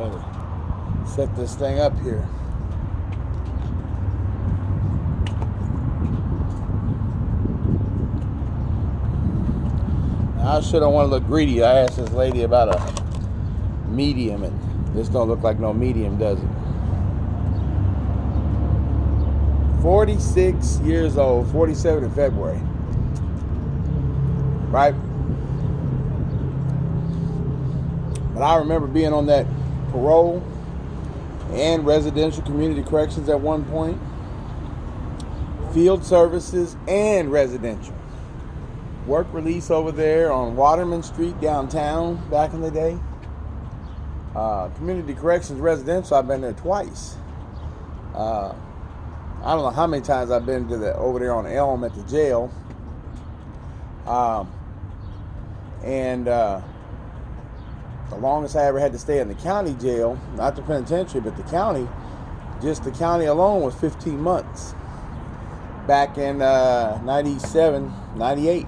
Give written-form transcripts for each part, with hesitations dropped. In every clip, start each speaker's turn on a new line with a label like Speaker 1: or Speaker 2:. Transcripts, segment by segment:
Speaker 1: try to set this thing up here. Now, I sure don't want to look greedy. I asked this lady about a medium, and this don't look like no medium, does it? 46 years old, 47 in February. Right? But I remember being on that parole and residential community corrections at one point. Field services and residential. Work release over there on Waterman Street downtown back in the day. Community corrections residential, I've been there twice. I don't know how many times I've been to over there on Elm at the jail. The longest I ever had to stay in the county jail, not the penitentiary, but the county, just the county alone was 15 months. Back in 97, 98.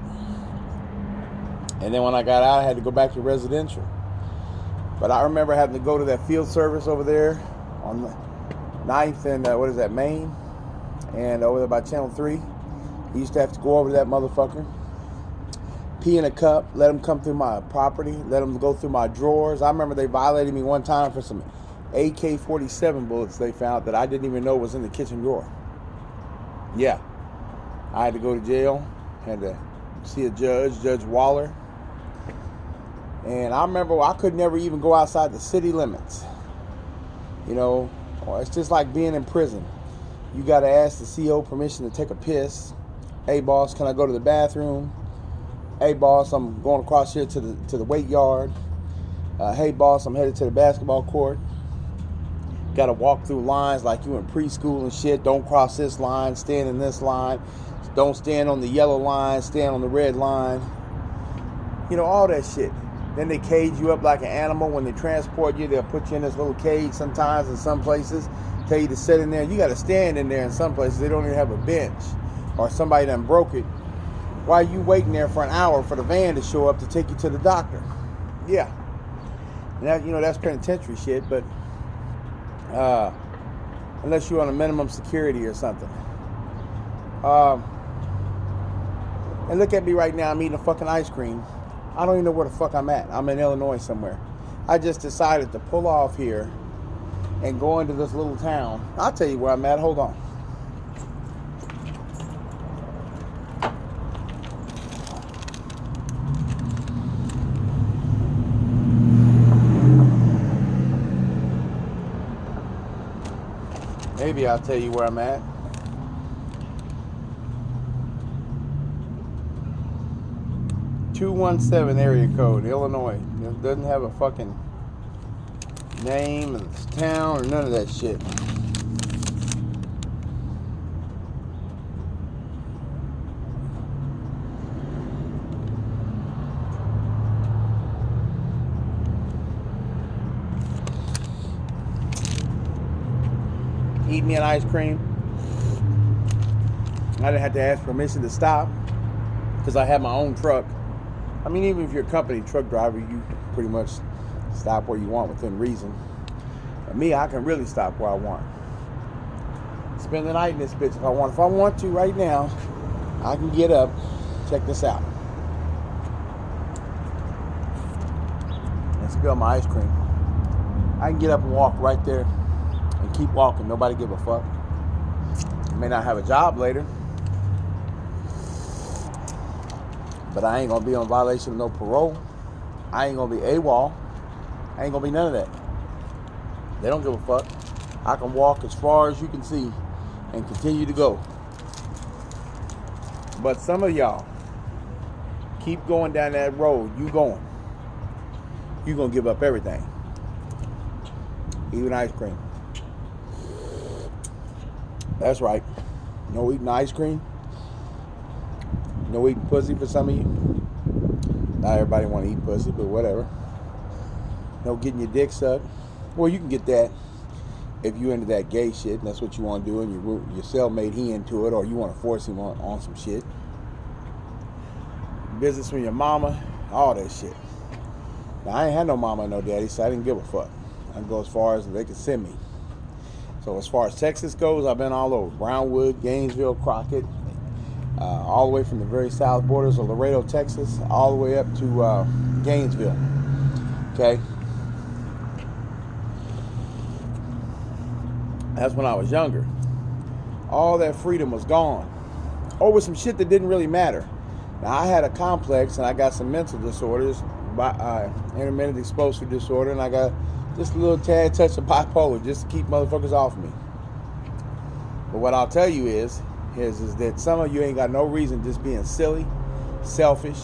Speaker 1: And then when I got out, I had to go back to residential. But I remember having to go to that field service over there on the 9th and, Main? And over there by Channel 3. You used to have to go over to that motherfucker, pee in a cup, let them come through my property, let them go through my drawers. I remember they violated me one time for some AK-47 bullets they found that I didn't even know was in the kitchen drawer. Yeah. I had to go to jail, had to see a judge, Judge Waller. And I remember I could never even go outside the city limits. You know, it's just like being in prison. You got to ask the CO permission to take a piss. Hey, boss, can I go to the bathroom? Hey, boss, I'm going across here to the weight yard. Hey, boss, I'm headed to the basketball court. Got to walk through lines like you in preschool and shit. Don't cross this line. Stand in this line. Don't stand on the yellow line. Stand on the red line. You know, all that shit. Then they cage you up like an animal. When they transport you, they'll put you in this little cage sometimes in some places. Tell you to sit in there. You got to stand in there in some places. They don't even have a bench. Or somebody done broke it. Why are you waiting there for an hour for the van to show up to take you to the doctor? Yeah. And that, that's penitentiary shit, but unless you're on a minimum security or something. And look at me right now. I'm eating a fucking ice cream. I don't even know where the fuck I'm at. I'm in Illinois somewhere. I just decided to pull off here and go into this little town. I'll tell you where I'm at. Hold on. Maybe I'll tell you where I'm at. .217 area code, Illinois. It doesn't have a fucking name of this town or none of that shit. Eat me an ice cream. I didn't have to ask permission to stop because I have my own truck. I mean, even if you're a company truck driver, you pretty much stop where you want within reason. But me, I can really stop where I want. Spend the night in this bitch if I want. If I want to right now, I can get up. Check this out. And spill my ice cream. I can get up and walk right there and keep walking. Nobody give a fuck. I may not have a job later, but I ain't gonna be on violation of no parole. I ain't gonna be AWOL. I ain't gonna be none of that. They don't give a fuck. I can walk as far as you can see and continue to go. But some of y'all keep going down that road. You going. You gonna give up everything. Even ice cream. That's right. No eating ice cream. No eating pussy for some of you. Not everybody want to eat pussy, but whatever. No getting your dick sucked. Well, you can get that if you into that gay shit and that's what you want to do, and your cellmate he into it, or you want to force him on some shit. Business from your mama, all that shit. Now, I ain't had no mama and no daddy, so I didn't give a fuck. I go as far as they can send me. So as far as Texas goes, I've been all over. Brownwood, Gainesville, Crockett, all the way from the very south borders of Laredo, Texas, all the way up to Gainesville. Okay? That's when I was younger. All that freedom was gone over some shit that didn't really matter. Now, I had a complex, and I got some mental disorders, intermittent exposure disorder, and I got just a little tad touch of bipolar just to keep motherfuckers off me. But what I'll tell you is that some of you ain't got no reason just being silly, selfish,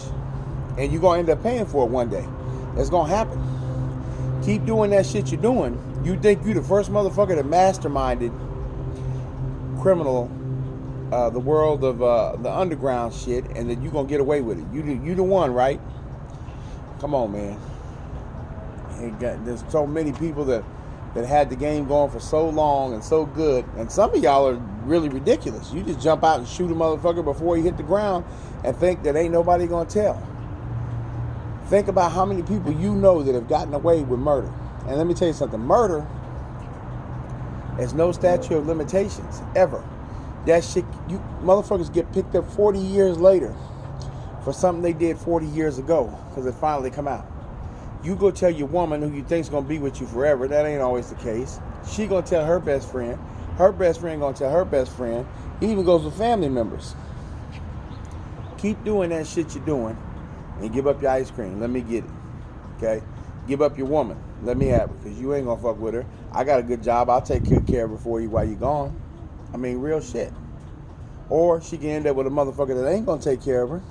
Speaker 1: and you're going to end up paying for it one day. That's going to happen. Keep doing that shit you're doing. You think you the first motherfucker that masterminded criminal, the world of the underground shit, and that you're going to get away with it. You the one, right? Come on, man. There's so many people that had the game going for so long and so good, and some of y'all are really ridiculous. You just jump out and shoot a motherfucker before he hit the ground and think that ain't nobody gonna tell. Think about how many people you know that have gotten away with murder. And let me tell you something, murder has no statute of limitations, ever. That shit, you motherfuckers get picked up 40 years later for something they did 40 years ago because it finally come out. You go tell your woman who you think's gonna be with you forever, that ain't always the case. She gonna tell her best friend gonna tell her best friend. It even goes with family members. Keep doing that shit you're doing and give up your ice cream. Let me get it, okay? Give up your woman. Let me have it, because you ain't gonna fuck with her. I got a good job. I'll take good care of her for you while you're gone. I mean, real shit. Or she can end up with a motherfucker that ain't gonna take care of her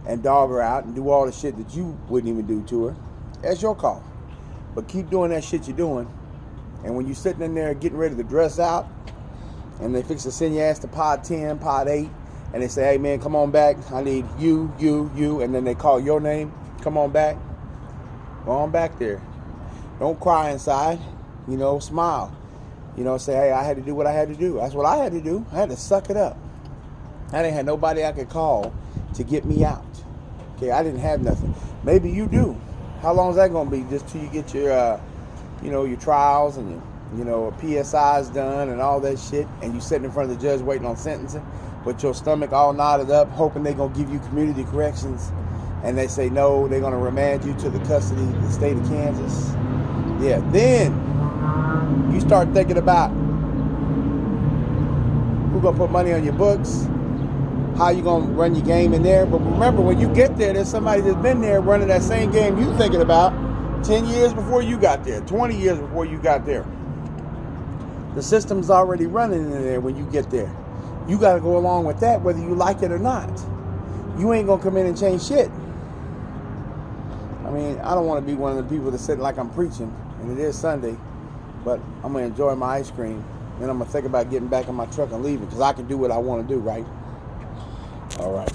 Speaker 1: and dog her out and do all the shit that you wouldn't even do to her. That's your call. But keep doing that shit you're doing. And when you're sitting in there getting ready to dress out, and they fix to send your ass to pod 10, pod 8, and they say, hey man, come on back. I need you, and then they call your name. Come on back. Go on back there. Don't cry inside. Smile. Say, hey, I had to do what I had to do. That's what I had to do. I had to suck it up. I didn't have nobody I could call to get me out. Okay, I didn't have nothing. Maybe you do. How long is that going to be? Just till you get your, your trials and your PSIs done and all that shit, and you sitting in front of the judge waiting on sentencing with your stomach all knotted up, hoping they're going to give you community corrections, and they say no, they're going to remand you to the custody of the state of Kansas. Yeah, then you start thinking about who's going to put money on your books, how you going to run your game in there. But remember, when you get there, there's somebody that's been there running that same game you thinking about 10 years before you got there, 20 years before you got there. The system's already running in there when you get there. You got to go along with that whether you like it or not. You ain't going to come in and change shit. I mean, I don't want to be one of the people that's sitting like I'm preaching, and it is Sunday, but I'm going to enjoy my ice cream, and I'm going to think about getting back in my truck and leaving, because I can do what I want to do, right? All right.